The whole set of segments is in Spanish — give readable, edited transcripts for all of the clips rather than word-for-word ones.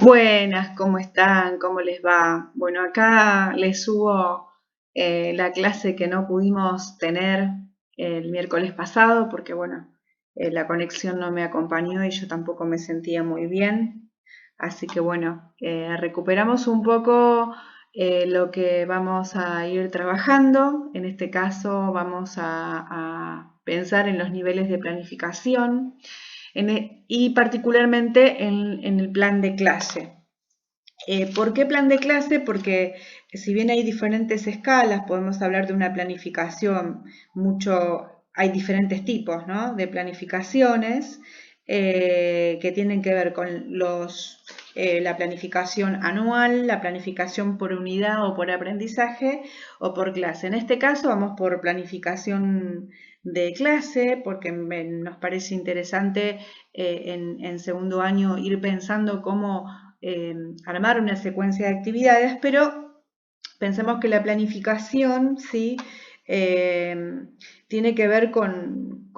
Buenas, ¿cómo están? ¿Cómo les va? Bueno, acá les subo la clase que no pudimos tener el miércoles pasado porque, bueno, la conexión no me acompañó y yo tampoco me sentía muy bien. Así que, bueno, recuperamos un poco lo que vamos a ir trabajando. En este caso, vamos a pensar en los niveles de planificación y particularmente en el plan de clase. ¿Por qué plan de clase? Porque si bien hay diferentes escalas, podemos hablar de una planificación hay diferentes tipos, ¿no?, de planificaciones que tienen que ver con la planificación anual, la planificación por unidad o por aprendizaje o por clase. En este caso vamos por planificación de clase porque nos parece interesante en segundo año ir pensando cómo armar una secuencia de actividades, pero pensemos que la planificación, ¿sí?, tiene que ver con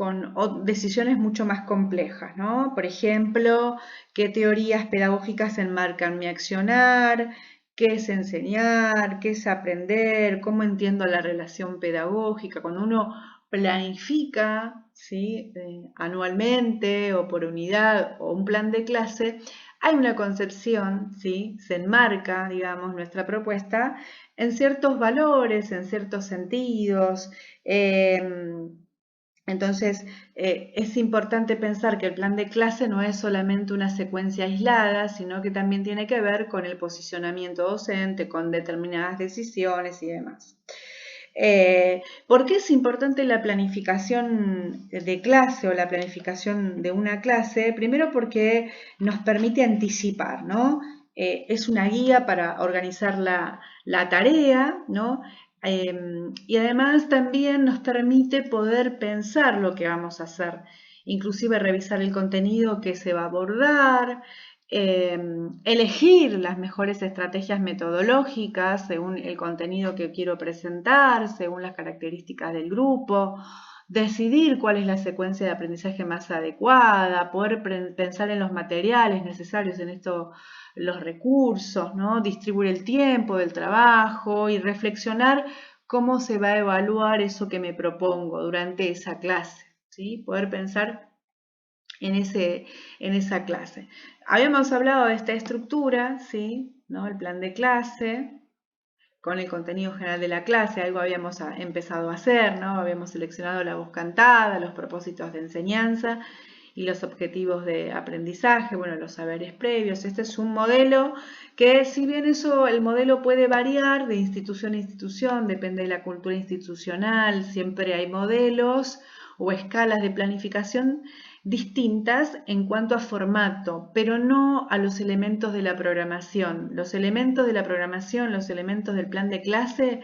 decisiones mucho más complejas, ¿no? Por ejemplo, qué teorías pedagógicas enmarcan mi accionar, qué es enseñar, qué es aprender, cómo entiendo la relación pedagógica. Cuando uno planifica, ¿sí?, anualmente o por unidad o un plan de clase, hay una concepción, ¿sí?, se enmarca, digamos, nuestra propuesta en ciertos valores, en ciertos sentidos. Entonces, es importante pensar que el plan de clase no es solamente una secuencia aislada, sino que también tiene que ver con el posicionamiento docente, con determinadas decisiones y demás. ¿Por qué es importante la planificación de clase o la planificación de una clase? Primero porque nos permite anticipar, ¿no? Es una guía para organizar la tarea, ¿no? Y además también nos permite poder pensar lo que vamos a hacer, inclusive revisar el contenido que se va a abordar, elegir las mejores estrategias metodológicas según el contenido que quiero presentar, según las características del grupo, decidir cuál es la secuencia de aprendizaje más adecuada, poder pensar en los materiales necesarios, en esto los recursos, ¿no?, distribuir el tiempo del trabajo y reflexionar cómo se va a evaluar eso que me propongo durante esa clase, ¿sí? Poder pensar en esa clase. Habíamos hablado de esta estructura, ¿sí?, ¿no?, el plan de clase, con el contenido general de la clase, algo habíamos empezado a hacer, ¿no? Habíamos seleccionado la voz cantada, los propósitos de enseñanza y los objetivos de aprendizaje, bueno, los saberes previos. Este es un modelo que, si bien el modelo puede variar de institución a institución, depende de la cultura institucional, siempre hay modelos o escalas de planificación distintas en cuanto a formato, pero no a los elementos de la programación. Los elementos de la programación, los elementos del plan de clase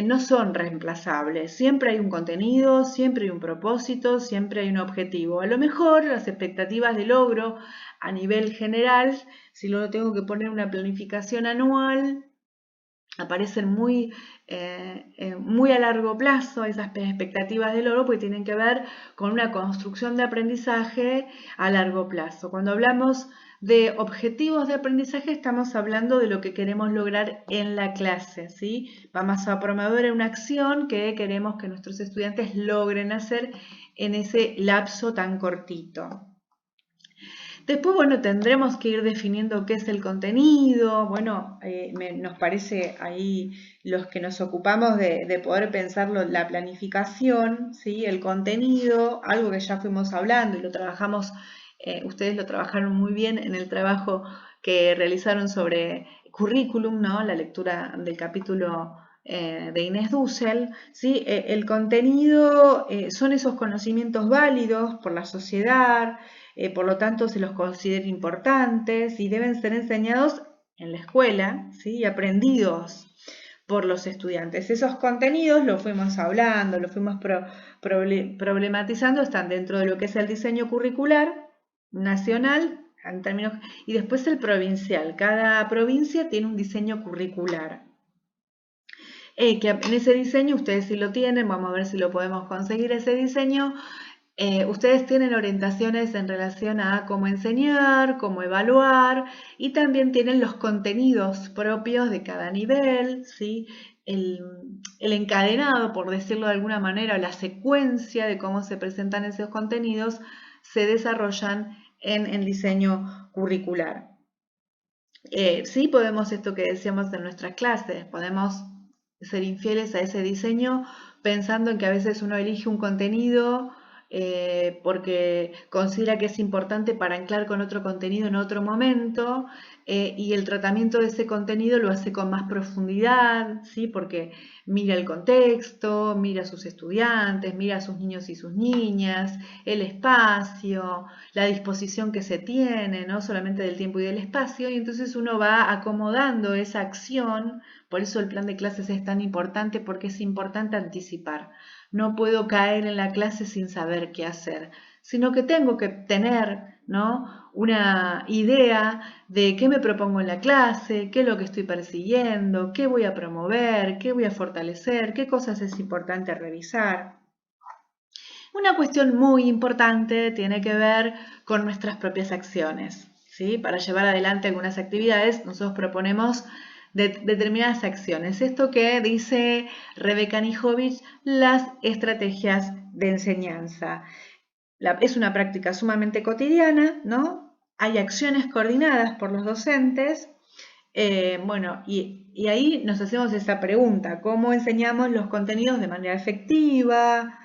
no son reemplazables. Siempre hay un contenido, siempre hay un propósito, siempre hay un objetivo. A lo mejor las expectativas de logro a nivel general, si luego tengo que poner una planificación anual, aparecen muy a largo plazo esas expectativas de logro, porque tienen que ver con una construcción de aprendizaje a largo plazo. Cuando hablamos de objetivos de aprendizaje, estamos hablando de lo que queremos lograr en la clase, ¿sí? Vamos a promover una acción que queremos que nuestros estudiantes logren hacer en ese lapso tan cortito. Después, bueno, tendremos que ir definiendo qué es el contenido. Bueno, nos parece ahí los que nos ocupamos de poder pensar la planificación, ¿sí?, el contenido, algo que ya fuimos hablando y lo trabajamos, ustedes lo trabajaron muy bien en el trabajo que realizaron sobre currículum, ¿no?, la lectura del capítulo de Inés Dussel, ¿sí? El contenido son esos conocimientos válidos por la sociedad, por lo tanto se los considera importantes y deben ser enseñados en la escuela, ¿sí?, y aprendidos por los estudiantes. Esos contenidos los fuimos hablando, los fuimos problematizando, están dentro de lo que es el diseño curricular nacional en términos, y después el provincial. Cada provincia tiene un diseño curricular. Que en ese diseño, ustedes sí lo tienen, vamos a ver si lo podemos conseguir, ese diseño Ustedes tienen orientaciones en relación a cómo enseñar, cómo evaluar y también tienen los contenidos propios de cada nivel, ¿sí? El encadenado, por decirlo de alguna manera, la secuencia de cómo se presentan esos contenidos se desarrollan en el diseño curricular. Sí podemos, esto que decíamos en nuestras clases, podemos ser infieles a ese diseño pensando en que a veces uno elige un contenido porque considera que es importante para anclar con otro contenido en otro momento y el tratamiento de ese contenido lo hace con más profundidad, ¿sí? Porque mira el contexto, mira a sus estudiantes, mira a sus niños y sus niñas, el espacio, la disposición que se tiene, no solamente del tiempo y del espacio, y entonces uno va acomodando esa acción. Por eso el plan de clases es tan importante, porque es importante anticipar. No puedo caer en la clase sin saber qué hacer, sino que tengo que tener, ¿no?, una idea de qué me propongo en la clase, qué es lo que estoy persiguiendo, qué voy a promover, qué voy a fortalecer, qué cosas es importante revisar. Una cuestión muy importante tiene que ver con nuestras propias acciones, ¿sí? Para llevar adelante algunas actividades, nosotros proponemos determinadas acciones. Esto que dice Rebeca Nijovic, las estrategias de enseñanza. Es una práctica sumamente cotidiana, ¿no? Hay acciones coordinadas por los docentes. Bueno, y ahí nos hacemos esa pregunta: ¿cómo enseñamos los contenidos de manera efectiva?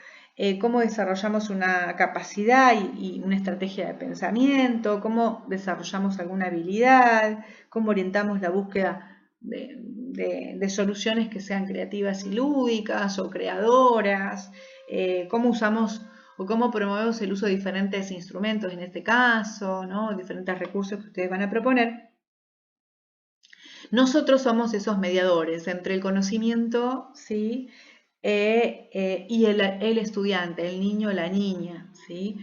¿Cómo desarrollamos una capacidad y una estrategia de pensamiento? ¿Cómo desarrollamos alguna habilidad? ¿Cómo orientamos la búsqueda de soluciones que sean creativas y lúdicas o creadoras? ¿Cómo usamos o cómo promovemos el uso de diferentes instrumentos en este caso, ¿no? Diferentes recursos que ustedes van a proponer. Nosotros somos esos mediadores entre el conocimiento, ¿sí? Y el estudiante, el niño o la niña, ¿sí?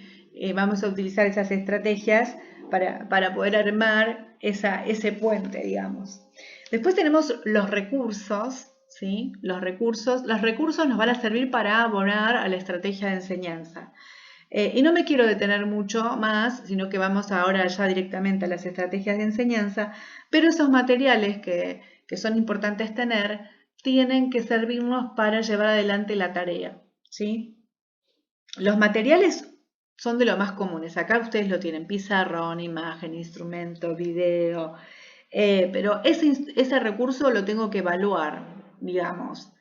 Vamos a utilizar esas estrategias para poder armar ese puente, digamos. Después tenemos los recursos, ¿sí? Los recursos nos van a servir para abonar a la estrategia de enseñanza. Y no me quiero detener mucho más, sino que vamos ahora ya directamente a las estrategias de enseñanza, pero esos materiales que son importantes tener tienen que servirnos para llevar adelante la tarea, ¿sí? Los materiales son de lo más comunes. Acá ustedes lo tienen: pizarrón, imagen, instrumento, video, pero ese recurso lo tengo que evaluar, digamos.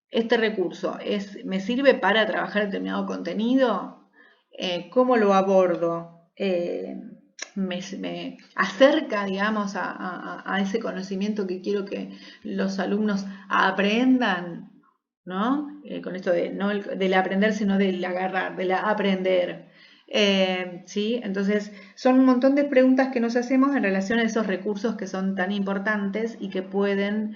Este recurso me sirve para trabajar determinado contenido. ¿Cómo lo abordo? Me acerca, digamos, a ese conocimiento que quiero que los alumnos aprendan, ¿no? Con esto no del aprender, sino del agarrar, del aprender. ¿Sí? Entonces, son un montón de preguntas que nos hacemos en relación a esos recursos que son tan importantes y que pueden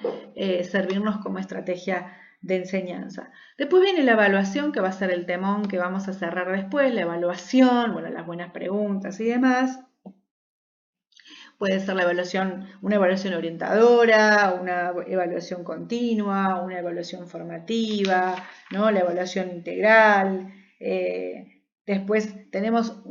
servirnos como estrategia de enseñanza. Después viene la evaluación, que va a ser el temón que vamos a cerrar después. La evaluación, bueno, las buenas preguntas y demás. Puede ser una evaluación orientadora, una evaluación continua, una evaluación formativa, ¿no? La evaluación integral. Después tenemos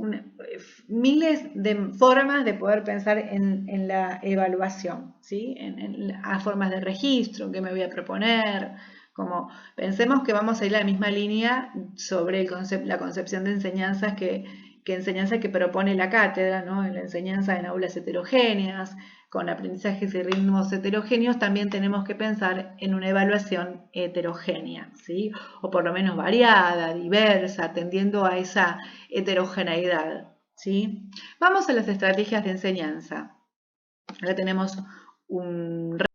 miles de formas de poder pensar en la evaluación, ¿sí? En las formas de registro, qué me voy a proponer. Como pensemos que vamos a ir a la misma línea sobre la concepción de enseñanza que propone la cátedra, ¿no? En la enseñanza en aulas heterogéneas, con aprendizajes y ritmos heterogéneos, también tenemos que pensar en una evaluación heterogénea, ¿sí? O por lo menos variada, diversa, tendiendo a esa heterogeneidad, ¿sí? Vamos a las estrategias de enseñanza. Ahora tenemos un